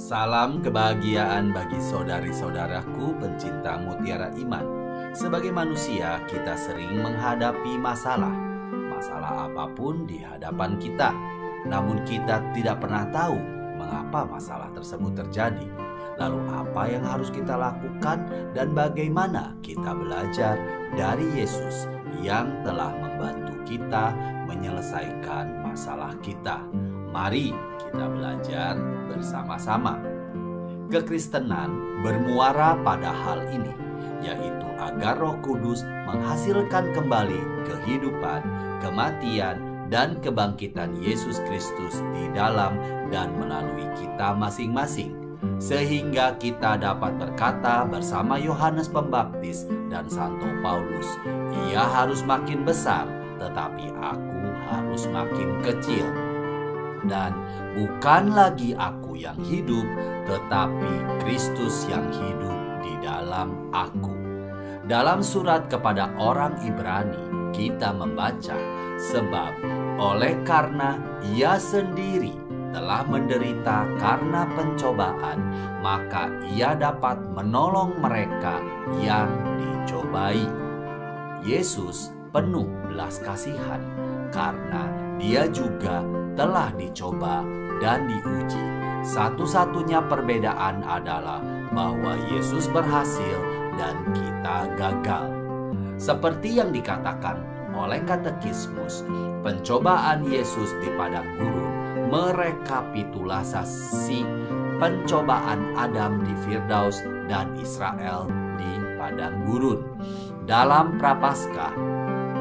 Salam kebahagiaan bagi saudari-saudaraku pencinta mutiara iman. Sebagai manusia, kita sering menghadapi masalah apapun di hadapan kita. Namun kita tidak pernah tahu mengapa masalah tersebut terjadi. Lalu apa yang harus kita lakukan dan bagaimana kita belajar dari Yesus yang telah membantu kita menyelesaikan masalah kita. Mari kita belajar bersama-sama. Kekristenan bermuara pada hal ini, yaitu agar Roh Kudus menghasilkan kembali kehidupan, kematian, dan kebangkitan Yesus Kristus di dalam dan melalui kita masing-masing, sehingga kita dapat berkata bersama Yohanes Pembaptis dan Santo Paulus, "Ia harus makin besar, tetapi aku harus makin kecil." Dan bukan lagi aku yang hidup, tetapi Kristus yang hidup di dalam aku. Dalam surat kepada orang Ibrani, kita membaca, "Sebab oleh karena Ia sendiri telah menderita karena pencobaan, maka Ia dapat menolong mereka yang dicobai." Yesus penuh belas kasihan karena Dia juga telah dicoba dan diuji. Satu-satunya perbedaan adalah bahwa Yesus berhasil dan kita gagal. Seperti yang dikatakan oleh katekismus, pencobaan Yesus di padang gurun merekapitulasi pencobaan Adam di Firdaus dan Israel di padang gurun. Dalam Prapaskah,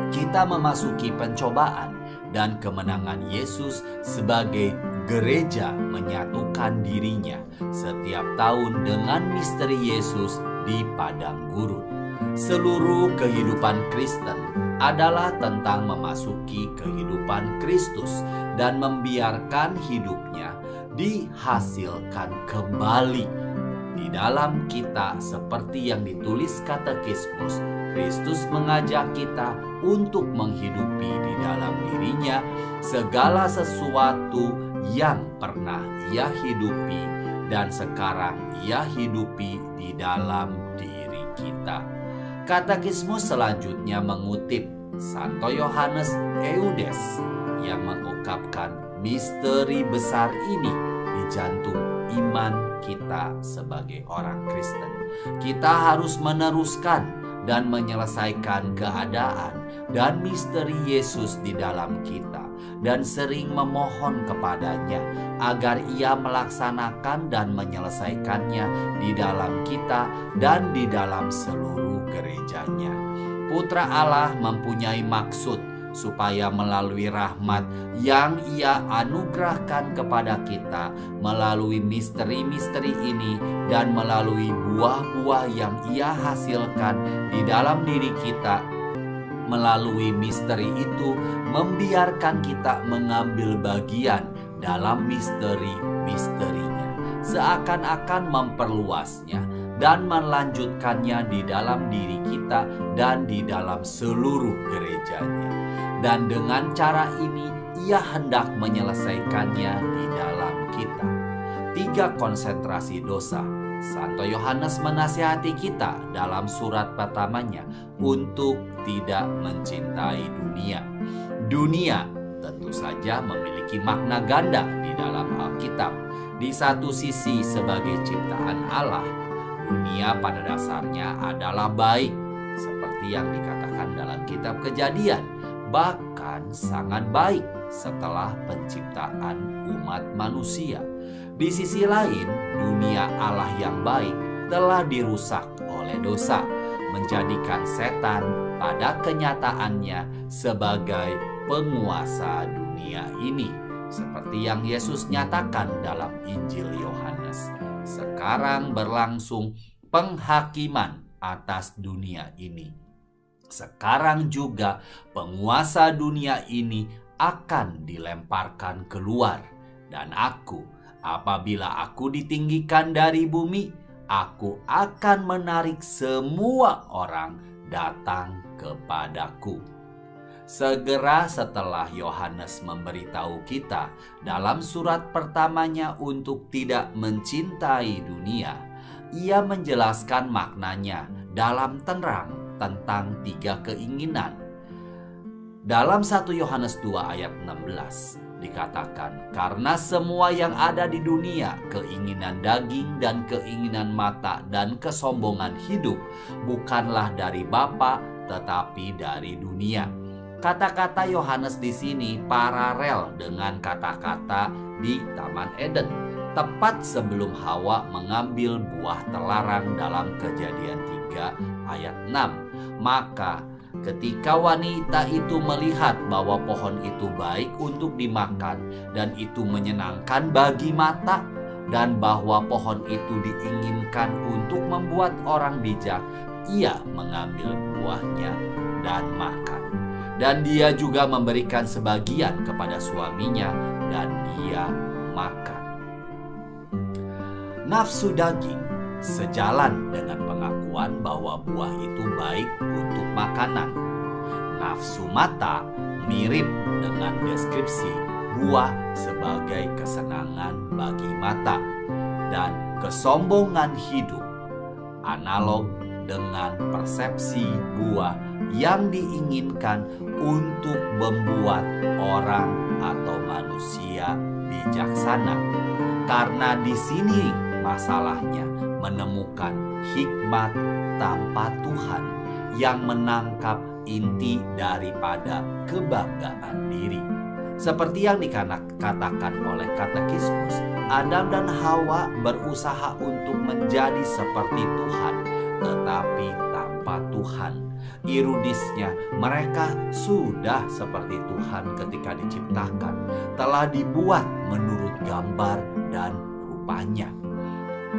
kita memasuki pencobaan dan kemenangan Yesus sebagai gereja menyatukan dirinya setiap tahun dengan misteri Yesus di padang gurun. Seluruh kehidupan Kristen adalah tentang memasuki kehidupan Kristus dan membiarkan hidupnya dihasilkan kembali. Di dalam kita, seperti yang ditulis katekismus, Kristus mengajak kita untuk menghidupi di dalam dirinya segala sesuatu yang pernah Ia hidupi dan sekarang Ia hidupi di dalam diri kita. Katekismus selanjutnya mengutip Santo Yohanes Eudes yang mengungkapkan misteri besar ini di jantung iman kita sebagai orang Kristen. Kita harus meneruskan dan menyelesaikan keadaan dan misteri Yesus di dalam kita, dan sering memohon kepadanya agar Ia melaksanakan dan menyelesaikannya di dalam kita dan di dalam seluruh gerejanya. Putra Allah mempunyai maksud supaya melalui rahmat yang Ia anugerahkan kepada kita melalui misteri-misteri ini dan melalui buah-buah yang Ia hasilkan di dalam diri kita, melalui misteri itu membiarkan kita mengambil bagian dalam misteri-misterinya, seakan-akan memperluasnya dan melanjutkannya di dalam diri kita dan di dalam seluruh gerejanya. Dan dengan cara ini Ia hendak menyelesaikannya di dalam kita. 3 konsentrasi dosa. Santo Yohanes menasihati kita dalam surat pertamanya untuk tidak mencintai dunia. Dunia tentu saja memiliki makna ganda di dalam Alkitab. Di satu sisi sebagai ciptaan Allah, dunia pada dasarnya adalah baik, seperti yang dikatakan dalam kitab Kejadian, bahkan sangat baik setelah penciptaan umat manusia. Di sisi lain, dunia Allah yang baik telah dirusak oleh dosa, menjadikan setan pada kenyataannya sebagai penguasa dunia ini, seperti yang Yesus nyatakan dalam Injil Yohanes. Sekarang berlangsung penghakiman atas dunia ini. Sekarang juga penguasa dunia ini akan dilemparkan keluar. Dan apabila aku ditinggikan dari bumi, aku akan menarik semua orang datang kepadaku. Segera setelah Yohanes memberitahu kita dalam surat pertamanya untuk tidak mencintai dunia, ia menjelaskan maknanya dalam terang tentang 3 keinginan. Dalam 1 Yohanes 2 ayat 16 dikatakan, karena semua yang ada di dunia, keinginan daging dan keinginan mata dan kesombongan hidup, bukanlah dari Bapa tetapi dari dunia. Kata-kata Yohanes di sini paralel dengan kata-kata di Taman Eden, tepat sebelum Hawa mengambil buah terlarang dalam Kejadian 3 ayat 6. Maka ketika wanita itu melihat bahwa pohon itu baik untuk dimakan dan itu menyenangkan bagi mata, dan bahwa pohon itu diinginkan untuk membuat orang bijak, ia mengambil buahnya dan makan. Dan dia juga memberikan sebagian kepada suaminya dan dia makan. Nafsu daging sejalan dengan pengakuan bahwa buah itu baik untuk makanan. Nafsu mata mirip dengan deskripsi buah sebagai kesenangan bagi mata. Dan kesombongan hidup analog dengan persepsi buah yang diinginkan untuk membuat orang atau manusia bijaksana. Karena di sini masalahnya menemukan hikmat tanpa Tuhan yang menangkap inti daripada kebanggaan diri. Seperti yang dikatakan oleh Katekismus, Adam dan Hawa berusaha untuk menjadi seperti Tuhan, tetapi tanpa Tuhan. Ironisnya, mereka sudah seperti Tuhan ketika diciptakan, telah dibuat menurut gambar dan rupanya.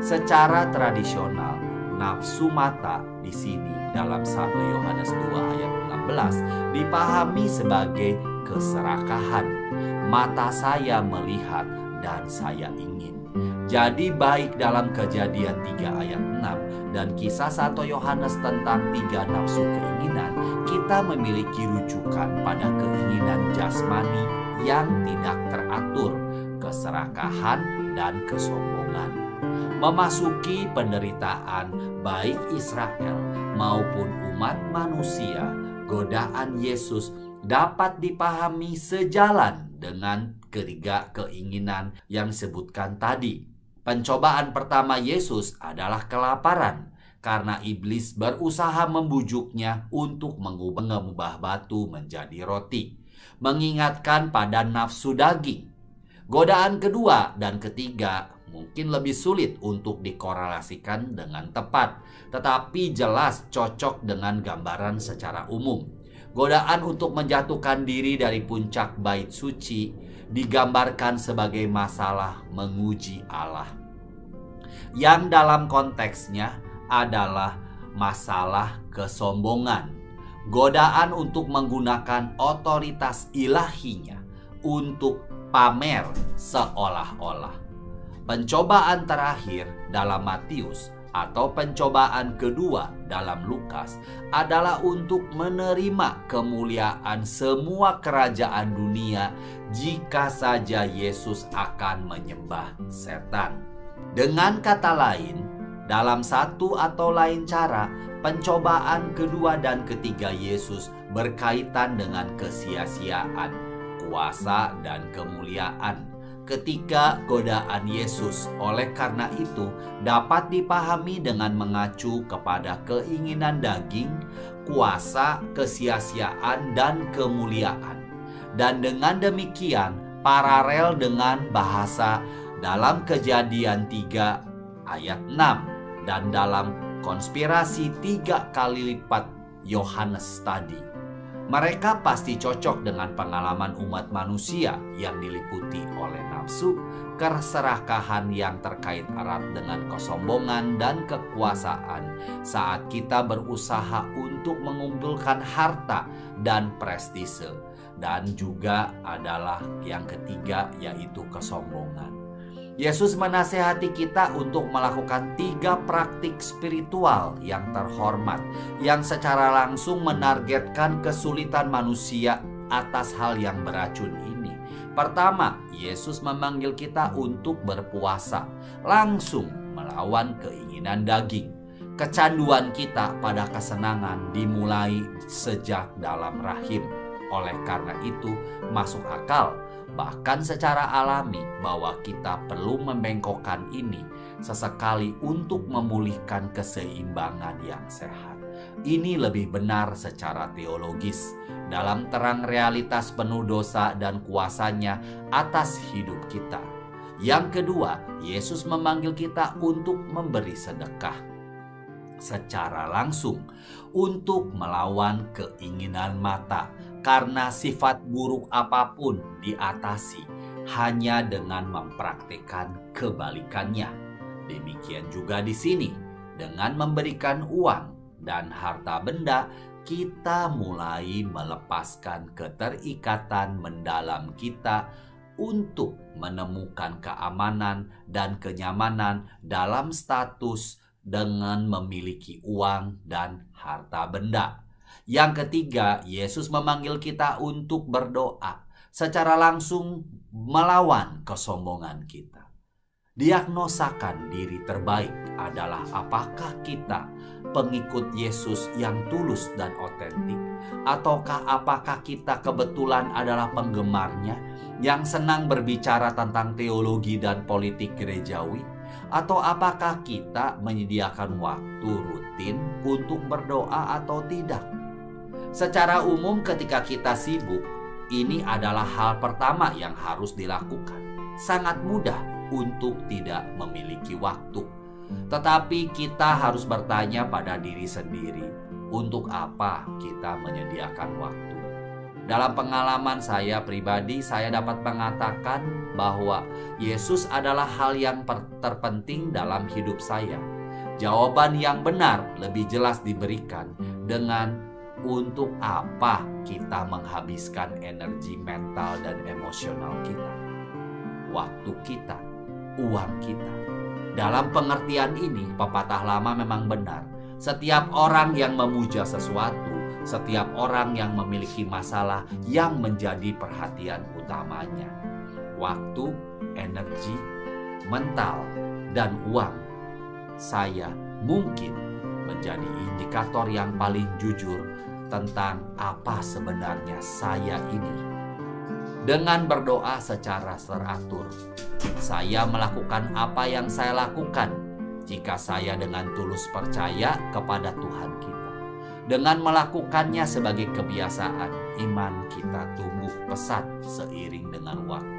Secara tradisional, nafsu mata di sini dalam 1 Yohanes 2 ayat 16 dipahami sebagai keserakahan. Mata saya melihat dan saya ingin. Jadi baik dalam Kejadian 3 ayat 6 dan kisah 1 Yohanes tentang 3 nafsu keinginan, kita memiliki rujukan pada keinginan jasmani yang tidak teratur, keserakahan dan kesombongan. Memasuki penderitaan baik Israel maupun umat manusia, godaan Yesus dapat dipahami sejalan dengan ketiga keinginan yang disebutkan tadi. Pencobaan pertama Yesus adalah kelaparan, karena iblis berusaha membujuknya untuk mengubah batu menjadi roti, mengingatkan pada nafsu daging. Godaan kedua dan ketiga mungkin lebih sulit untuk dikorelasikan dengan tepat, tetapi jelas cocok dengan gambaran secara umum. Godaan untuk menjatuhkan diri dari puncak bait suci digambarkan sebagai masalah menguji Allah, yang dalam konteksnya adalah masalah kesombongan. Godaan untuk menggunakan otoritas ilahinya untuk pamer seolah-olah. Pencobaan terakhir dalam Matius atau pencobaan kedua dalam Lukas adalah untuk menerima kemuliaan semua kerajaan dunia jika saja Yesus akan menyembah setan. Dengan kata lain, dalam satu atau lain cara, pencobaan kedua dan ketiga Yesus berkaitan dengan kesia-siaan, kuasa dan kemuliaan. Ketika godaan Yesus oleh karena itu dapat dipahami dengan mengacu kepada keinginan daging, kuasa, kesia-siaan, dan kemuliaan. Dan dengan demikian paralel dengan bahasa dalam Kejadian 3 ayat 6 dan dalam konspirasi 3 kali lipat Yohanes tadi. Mereka pasti cocok dengan pengalaman umat manusia yang diliputi oleh nafsu, keserakahan yang terkait erat dengan kesombongan dan kekuasaan saat kita berusaha untuk mengumpulkan harta dan prestise. Dan juga adalah yang ketiga, yaitu kesombongan. Yesus menasehati kita untuk melakukan 3 praktik spiritual yang terhormat, yang secara langsung menargetkan kesulitan manusia atas hal yang beracun ini. Pertama, Yesus memanggil kita untuk berpuasa, langsung melawan keinginan daging. Kecanduan kita pada kesenangan dimulai sejak dalam rahim. Oleh karena itu, masuk akal, bahkan secara alami, bahwa kita perlu membengkokkan ini sesekali untuk memulihkan keseimbangan yang sehat. Ini lebih benar secara teologis dalam terang realitas penuh dosa dan kuasanya atas hidup kita. Yang kedua, Yesus memanggil kita untuk memberi sedekah secara langsung, untuk melawan keinginan mata, karena sifat buruk apapun diatasi hanya dengan mempraktikkan kebalikannya. Demikian juga di sini, dengan memberikan uang dan harta benda, kita mulai melepaskan keterikatan mendalam kita untuk menemukan keamanan dan kenyamanan dalam status dengan memiliki uang dan harta benda. Yang ketiga, Yesus memanggil kita untuk berdoa secara langsung melawan kesombongan kita. Diagnosakan diri terbaik adalah apakah kita pengikut Yesus yang tulus dan otentik, ataukah apakah kita kebetulan adalah penggemarnya yang senang berbicara tentang teologi dan politik gerejawi, atau apakah kita menyediakan waktu rutin untuk berdoa atau tidak. Secara umum ketika kita sibuk, ini adalah hal pertama yang harus dilakukan. Sangat mudah untuk tidak memiliki waktu. Tetapi kita harus bertanya pada diri sendiri, untuk apa kita menyediakan waktu? Dalam pengalaman saya pribadi, saya dapat mengatakan bahwa Yesus adalah hal yang terpenting dalam hidup saya. Jawaban yang benar lebih jelas diberikan dengan untuk apa kita menghabiskan energi mental dan emosional kita, waktu kita, uang kita. Dalam pengertian ini, pepatah lama memang benar. Setiap orang yang memuja sesuatu, setiap orang yang memiliki masalah yang menjadi perhatian utamanya. Waktu, energi, mental, dan uang. Saya mungkin menjadi indikator yang paling jujur tentang apa sebenarnya saya ini. Dengan berdoa secara teratur, saya melakukan apa yang saya lakukan jika saya dengan tulus percaya kepada Tuhan kita. Dengan melakukannya sebagai kebiasaan, iman kita tumbuh pesat seiring dengan waktu.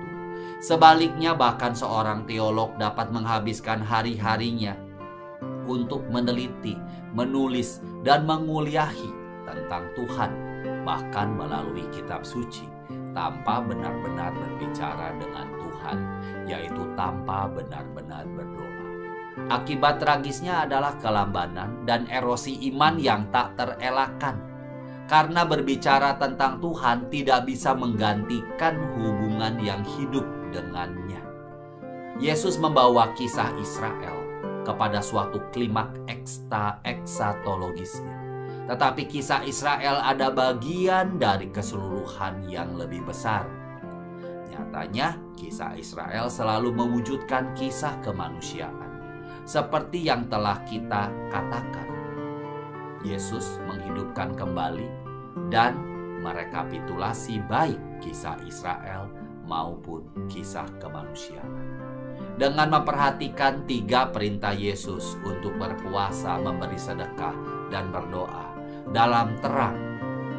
Sebaliknya, bahkan seorang teolog dapat menghabiskan hari-harinya untuk meneliti, menulis, dan menguliahi tentang Tuhan, bahkan melalui kitab suci, tanpa benar-benar berbicara dengan Tuhan, yaitu tanpa benar-benar berdoa. Akibat tragisnya adalah kelambanan dan erosi iman yang tak terelakkan. Karena berbicara tentang Tuhan tidak bisa menggantikan hubungan yang hidup dengannya. Yesus membawa kisah Israel kepada suatu klimak eksatologisnya. Tetapi kisah Israel ada bagian dari keseluruhan yang lebih besar. Nyatanya, kisah Israel selalu mewujudkan kisah kemanusiaan. Seperti yang telah kita katakan, Yesus menghidupkan kembali dan merekapitulasi baik kisah Israel maupun kisah kemanusiaan. Dengan memperhatikan 3 perintah Yesus untuk berpuasa, memberi sedekah, dan berdoa dalam terang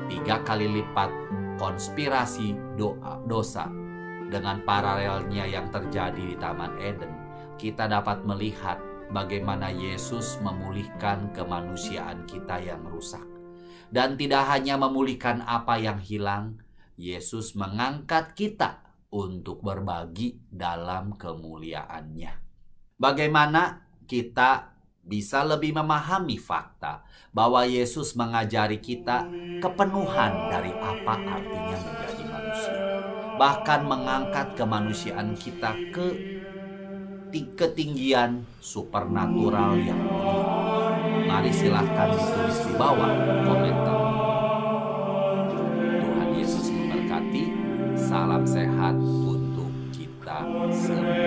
3 kali lipat konspirasi dosa dengan paralelnya yang terjadi di Taman Eden, kita dapat melihat bagaimana Yesus memulihkan kemanusiaan kita yang rusak. Dan tidak hanya memulihkan apa yang hilang, Yesus mengangkat kita untuk berbagi dalam kemuliaannya. Bagaimana kita bisa lebih memahami fakta bahwa Yesus mengajari kita kepenuhan dari apa artinya menjadi manusia, bahkan mengangkat kemanusiaan kita ke ketinggian supernatural yang mulia? Mari silahkan ditulis di bawah komentar. Tuhan Yesus memberkati. Salam sehat untuk kita semua.